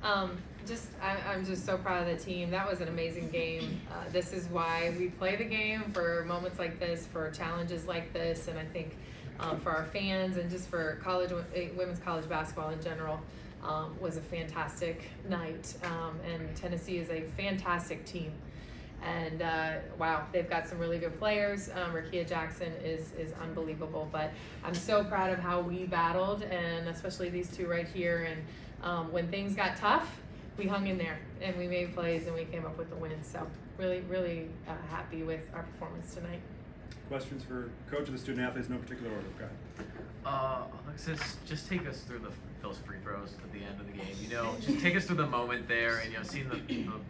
I'm just so proud of the team. That was an amazing game. This is why we play the game, for moments like this, for challenges like this, and I think for our fans and just for women's college basketball in general, was a fantastic night. And Tennessee is a fantastic team. And wow, they've got some really good players. Rakia Jackson is unbelievable, but I'm so proud of how we battled, and especially these two right here. And when things got tough, we hung in there and we made plays and we came up with the win. So really happy with our performance tonight. Questions for coach of the student athletes, no particular order. Okay. Alexis, just take us through those free throws at the end of the game. Just take us through the moment there, and seeing the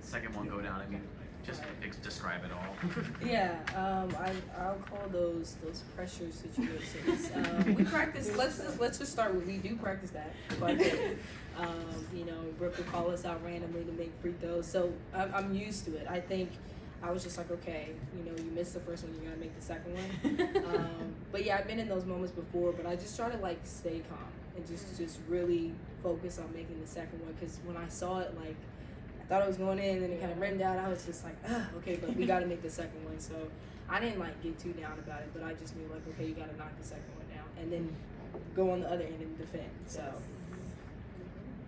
second one go down. I mean, just describe it all. Yeah, I'll call those pressure situations. We practice. Let's just start with, we do practice that quite a bit. Brooke will call us out randomly to make free throws, so I'm used to it. I think I was just like, okay, you missed the first one, you gotta make the second one. But yeah, I've been in those moments before, but I just try to stay calm and just really focus on making the second one, because when I saw it, I thought it was going in, and then it kind of ran down. I was just like, okay, but we got to make the second one. So I didn't get too down about it, but I just knew okay, you got to knock the second one down, and then go on the other end and defend. So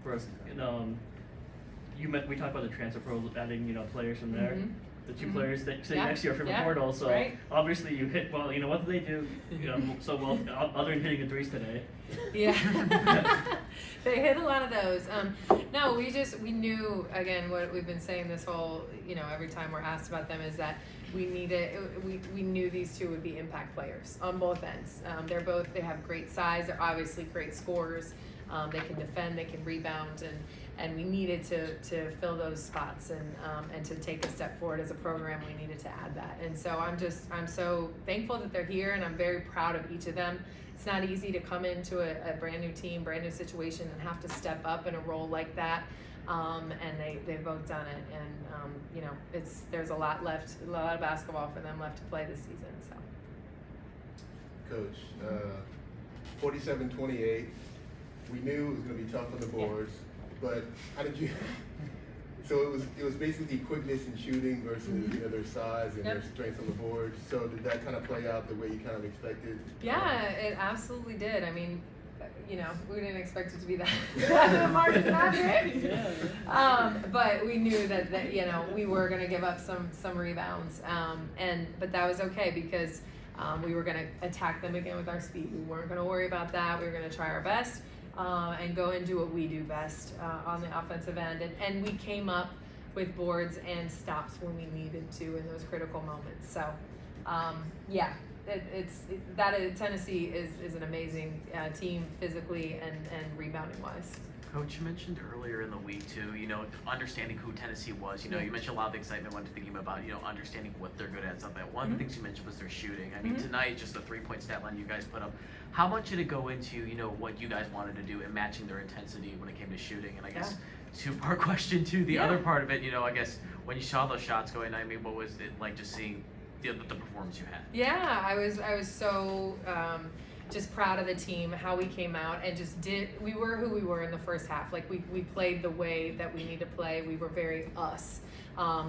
for us, we talked about the transfer portal, adding players from there. Mm-hmm. The two players that say next year from the portal. So obviously you hit well. What did they do? So well, other than hitting the threes today. Yeah, they hit a lot of those. No, we knew, again, what we've been saying this whole, every time we're asked about them, is that we knew these two would be impact players on both ends. They have great size. They're obviously great scorers. They can defend, they can rebound, and we needed to fill those spots and to take a step forward as a program. We needed to add that, and so I'm so thankful that they're here, and I'm very proud of each of them. It's not easy to come into a brand new team, brand new situation, and have to step up in a role like that. And they've both done it, and there's a lot of basketball for them left to play this season. So, Coach, 47-28. We knew it was going to be tough on the boards, but how did you? So it was basically quickness in shooting versus their size and their strength on the board. So did that kind of play out the way you kind of expected? Yeah, it absolutely did. I mean, we didn't expect it to be that margin, right? But we knew that we were going to give up some rebounds, but that was okay, because we were going to attack them again with our speed. We weren't going to worry about that. We were going to try our best. And go and do what we do best on the offensive end. And we came up with boards and stops when we needed to in those critical moments. So, Tennessee is an amazing team physically and rebounding wise. Coach, you mentioned earlier in the week too, understanding who Tennessee was. You mentioned a lot of the excitement went to the game about, understanding what they're good at, stuff like that. One of the things you mentioned was their shooting. I mean, tonight, just the 3-point stat line you guys put up. How much did it go into, what you guys wanted to do and matching their intensity when it came to shooting? And I guess two-part question too. The other part of it, I guess when you saw those shots going, I mean, what was it like just seeing the performance you had? Yeah, I was so just proud of the team, how we came out and we were who we were in the first half. We played the way that we need to play. We were very us.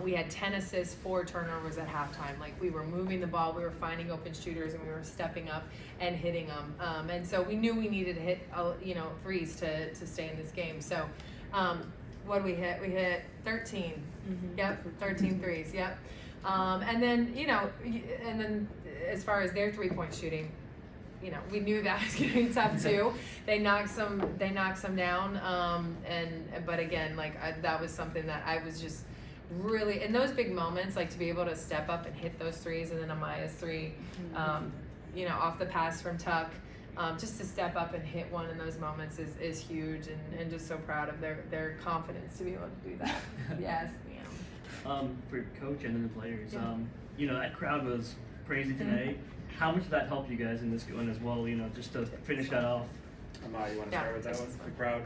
We had 10 assists, 4 turnovers at halftime. We were moving the ball, we were finding open shooters, and we were stepping up and hitting them. And so we knew we needed to hit, threes to stay in this game. So what did we hit? We hit 13. Mm-hmm. Yep, 13 threes. Yep. And then as far as their 3-point shooting, we knew that was going to be tough too. They knocked some down. But again, that was something that I was just really, in those big moments, to be able to step up and hit those threes, and then Amaya's three, off the pass from Tuck, just to step up and hit one in those moments is huge, and just so proud of their confidence to be able to do that. Yes, ma'am. For coach and then the players, that crowd was crazy today. How much did that help you guys in this one as well, just to finish that off? Amaya, you want to start with that one? The crowd?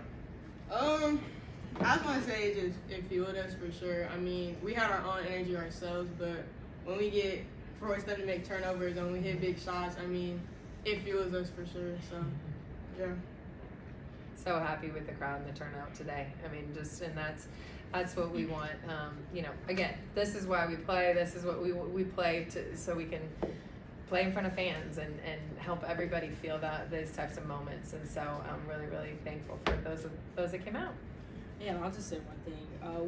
I just want to say it fueled us for sure. I mean, we had our own energy ourselves, but when we get forced them to make turnovers and we hit big shots, I mean, it fuels us for sure. So, yeah. So happy with the crowd and the turnout today. I mean, and that's what we want. Again, this is why we play. This is what we play so we can play in front of fans and help everybody feel those types of moments. And so I'm really, really thankful for those that came out. Yeah, I'll just say one thing.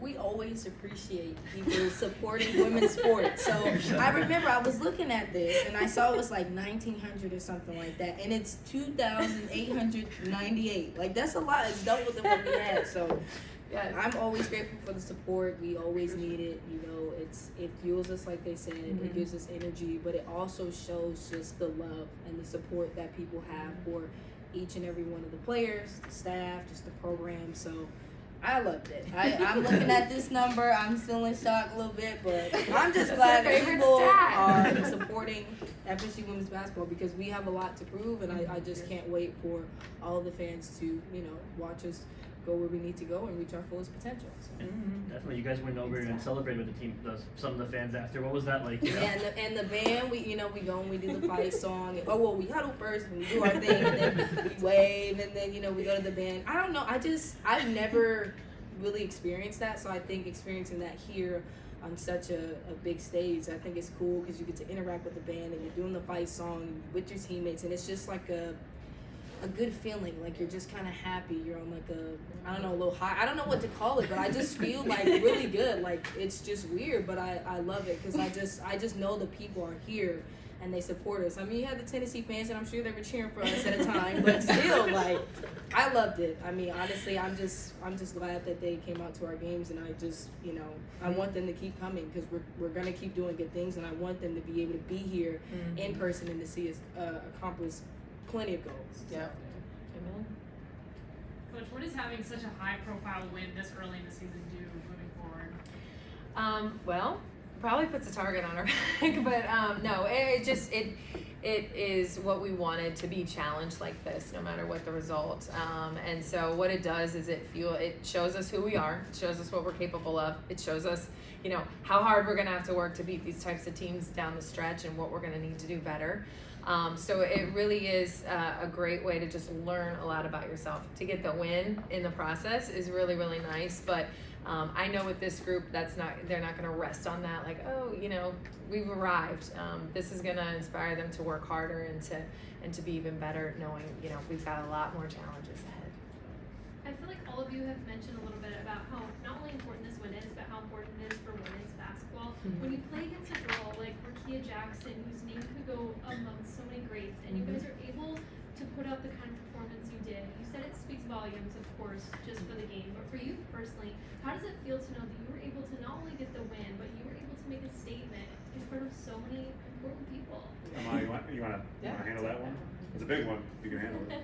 We always appreciate people supporting women's sports. So I remember I was looking at this and I saw it was like 1,900 or something like that, and it's 2,898. Like, that's a lot. It's double than what we had. So yes. I'm always grateful for the support. We always need it. It fuels us, like they said. Mm-hmm. It gives us energy, but it also shows just the love and the support that people have for each and every one of the players, the staff, just the program. So I loved it. I'm looking at this number. I'm still in shock a little bit, but I'm just glad that people are supporting FSU women's basketball because we have a lot to prove, and I just can't wait for all the fans to watch us go where we need to go and reach our fullest potential. So. Definitely, you guys went over and celebrated with the team, some of the fans after. What was that like? Yeah, and the band, we go and we do the fight song. We huddle first and we do our thing, and then we wave, and then we go to the band. I don't know. I've never really experienced that, so I think experiencing that here on such a big stage, I think it's cool because you get to interact with the band and you're doing the fight song with your teammates, and it's just like a good feeling, like you're just kind of happy. You're on like a little high. I don't know what to call it, but I just feel like really good. Like, it's just weird, but I love it because I just know the people are here and they support us. I mean, you had the Tennessee fans, and I'm sure they were cheering for us at a time, but still, like, I loved it. I mean, honestly, I'm just glad that they came out to our games, and I just, I want them to keep coming because we're gonna keep doing good things, and I want them to be able to be here in person and to see us accomplish plenty of goals. Yeah. Amen. Coach, what does having such a high-profile win this early in the season do moving forward? Well, probably puts a target on our back, but no, it is what we wanted, to be challenged like this, no matter what the result. And so what it does is it shows us who we are, it shows us what we're capable of, it shows us, how hard we're gonna have to work to beat these types of teams down the stretch and what we're gonna need to do better. So it really is a great way to just learn a lot about yourself. To get the win in the process is really, really nice, but I know with this group, they're not going to rest on that. Like, we've arrived. This is going to inspire them to work harder and to be even better, knowing we've got a lot more challenges ahead. I feel like all of you have mentioned a little bit about how not only important this win is, but how important it is for women's basketball. When you play against a girl like Rakia Jackson, whose name could go among so many greats, and you guys are able to put out the kind of performance you did. You said it speaks volumes, of course, just for the game, but for you personally, how does it feel to know that you were able to not only get the win, but you were able to make a statement in front of so many important people? Amaya, you want to handle that one? It's a big one. You can handle it.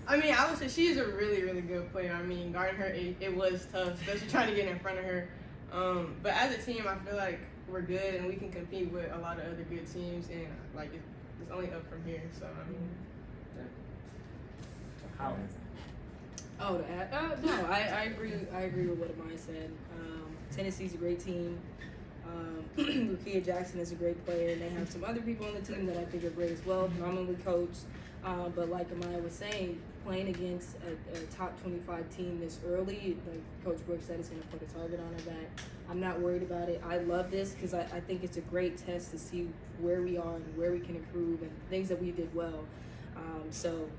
I mean, I would say she is a really, really good player. I mean, guarding her, it was tough, especially trying to get in front of her. But as a team, I feel like we're good and we can compete with a lot of other good teams, and like it's only up from here. So I mean. How? Oh, to add? No, I agree. I agree with what Amaya said. Tennessee's a great team. Rakia Jackson is a great player, and they have some other people on the team that I think are great as well, phenomenally coached. But like Amaya was saying, playing against a top 25 team this early, like Coach Brooke said, it's going to put a target on her back. I'm not worried about it. I love this because I think it's a great test to see where we are and where we can improve and things that we did well. So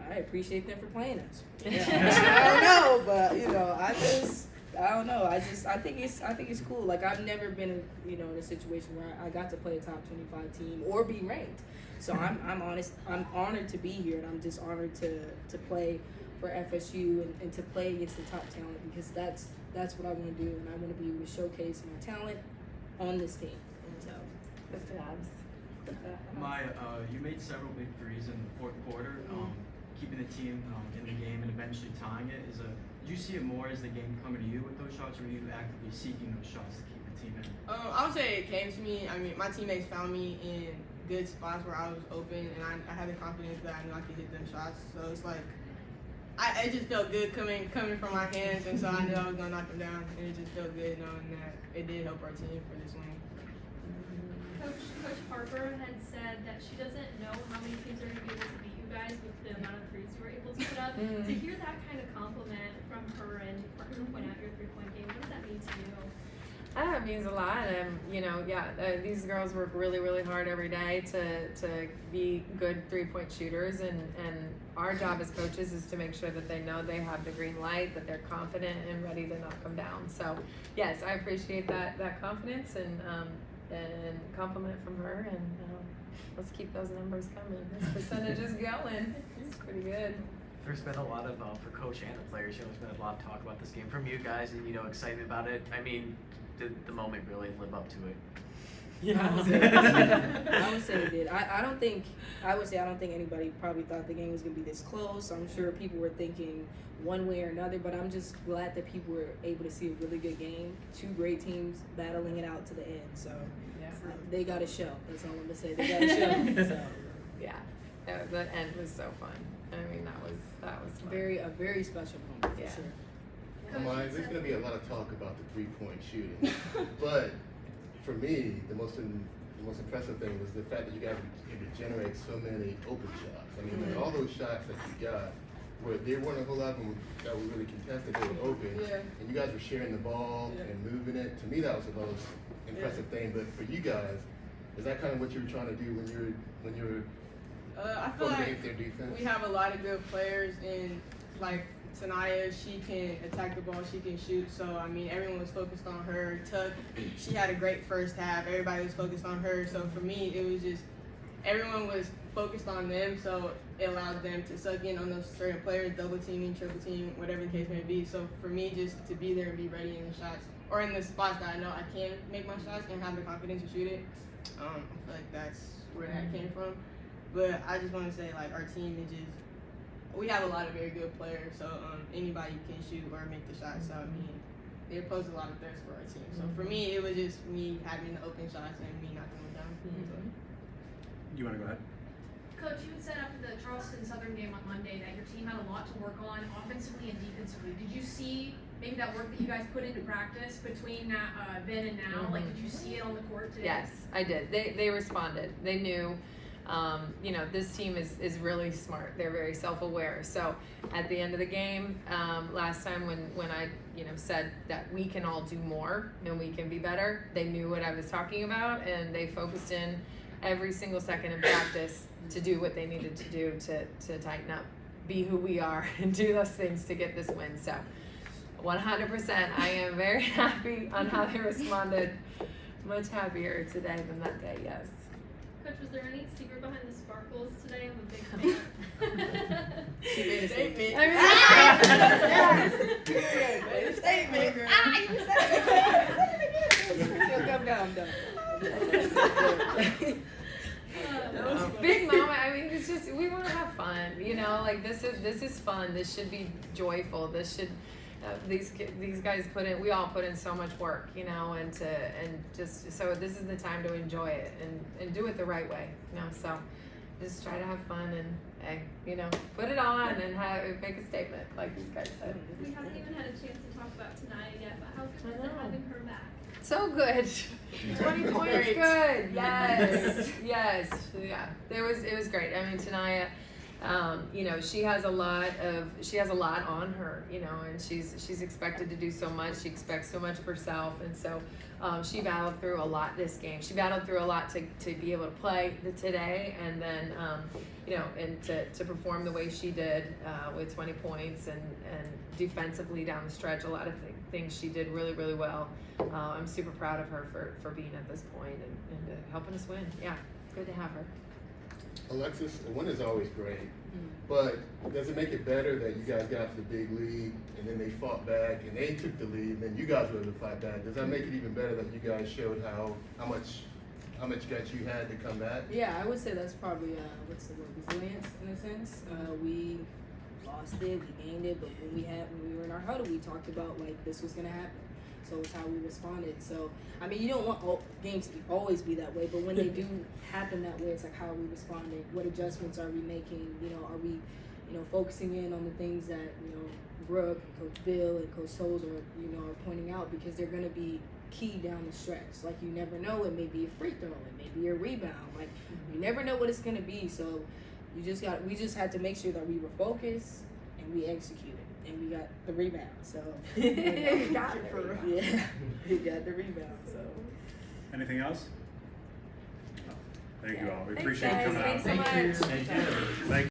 I appreciate them for playing us. Yeah. I don't know, but I don't know. I think it's cool. Like, I've never been in a situation where I got to play a top 25 team or be ranked. So I'm honored to be here, and I'm just honored to play for FSU and to play against the top talent, because that's what I want to do, and I want to be able to showcase my talent on this team. So Good jobs. Maya, you made several big threes in the fourth quarter, keeping the team in the game and eventually tying it. Do you see it more as the game coming to you with those shots, or are you actively seeking those shots to keep the team in? I would say it came to me. I mean, my teammates found me in good spots where I was open, and I had the confidence that I knew I could hit them shots. So it's like, it just felt good coming from my hands, and so I knew I was gonna knock them down, and it just felt good knowing that it did help our team for this win. Coach Harper had said that she doesn't know how many teams are going to be able to beat you guys with the amount of threes you were able to put up. To hear that kind of compliment from her and for her to point out your 3-point game, what does that mean to you? It means a lot. These girls work really, really hard every day to be good 3-point shooters, and our job as coaches is to make sure that they know they have the green light, that they're confident and ready to knock them down. So, yes, I appreciate that confidence and compliment from her, and let's keep those numbers coming. This percentage is going. It's pretty good. There's been a lot of, for Coach and the players, there's been a lot of talk about this game from you guys and, excitement about it. I mean, did the moment really live up to it? Yeah, I would say it did. I don't think anybody probably thought the game was going to be this close. I'm sure people were thinking one way or another, but I'm just glad that people were able to see a really good game. 2 great teams battling it out to the end. So they got a show. That's all I'm going to say. They got a show. So. Yeah, the end was so fun. I mean, that was fun. A very special moment for sure. There's going to be a lot of talk about the 3-point shooting, but for me, the most impressive thing was the fact that you guys were able to generate so many open shots. I mean, like, all those shots that you got, there weren't a whole lot of them that were really contested. They were open, and you guys were sharing the ball and moving it. To me, that was the most impressive thing. But for you guys, is that kind of what you were trying to do when you were I feel like their defense? We have a lot of good players, and like Sanaya, she can attack the ball, she can shoot. So I mean, everyone was focused on her. Tuck, she had a great first half. Everybody was focused on her. So for me, it was just everyone was focused on them. So it allowed them to suck in on those certain players, double teaming, triple team, whatever the case may be. So for me, just to be there and be ready in the shots or in the spots that I know I can make my shots and have the confidence to shoot it. I feel like that's where that came from. But I just want to say, like, our team is just, we have a lot of very good players, so anybody can shoot or make the shot. So, I mean, they pose a lot of threats for our team. So, for me, it was just me having the open shots and me knocking them down. So. You want to go ahead? Coach, you had said after the Charleston Southern game on Monday that your team had a lot to work on offensively and defensively. Did you see maybe that work that you guys put into practice between then and now? Like, did you see it on the court today? Yes, I did. They responded. They knew. This team is really smart. They're very self-aware. So at the end of the game, last time when I said that we can all do more and we can be better, they knew what I was talking about, and they focused in every single second in practice to do what they needed to do to tighten up, be who we are, and do those things to get this win. So 100%, I am very happy on how they responded. Much happier today than that day, yes. Coach, was there any secret behind the sparkles today? I'm a big fan. She made a statement. Made a statement, girl. Big moment. I mean, it's just we want to have fun. Like this is fun. This should be joyful. This should. These guys we all put in so much work, and just so this is the time to enjoy it and do it the right way, so just try to have fun and put it on and make a statement like these guys said. We haven't even had a chance to talk about Tanaya yet, but how good was it having her back? So good. 20 points good. Yes. Yeah. It was great. I mean, Tanaya, she has a lot on her, and she's expected to do so much. She expects so much of herself, and so she battled through a lot this game. She battled through a lot to be able to play today, and then and to perform the way she did with 20 points and defensively down the stretch. A lot of things she did really, really well. I'm super proud of her for being at this point and helping us win. Yeah, good to have her. Alexis, a win is always great, but does it make it better that you guys got to the big lead and then they fought back and they took the lead and then you guys were able to fight back? Does that make it even better that you guys showed how much guts you had to come back? Yeah, I would say that's probably resilience in a sense. We lost it, we gained it, but when we were in our huddle, we talked about like this was gonna happen. So it's how we responded. So I mean, you don't want games to always be that way, but when they do happen that way, it's like how are we responding? What adjustments are we making? Are we, focusing in on the things that Brooke, and Coach Bill, and Coach Souls are pointing out, because they're going to be key down the stretch. Like, you never know, it may be a free throw, it may be a rebound. Like, you never know what it's gonna be. So we just had to make sure that we were focused and we executed. And we got the rebound, so. We got the rebound. Yeah, we got the rebound, so. Anything else? Thank you all. We Thanks, appreciate you guys. coming out. Thanks so much. Thank you. Thank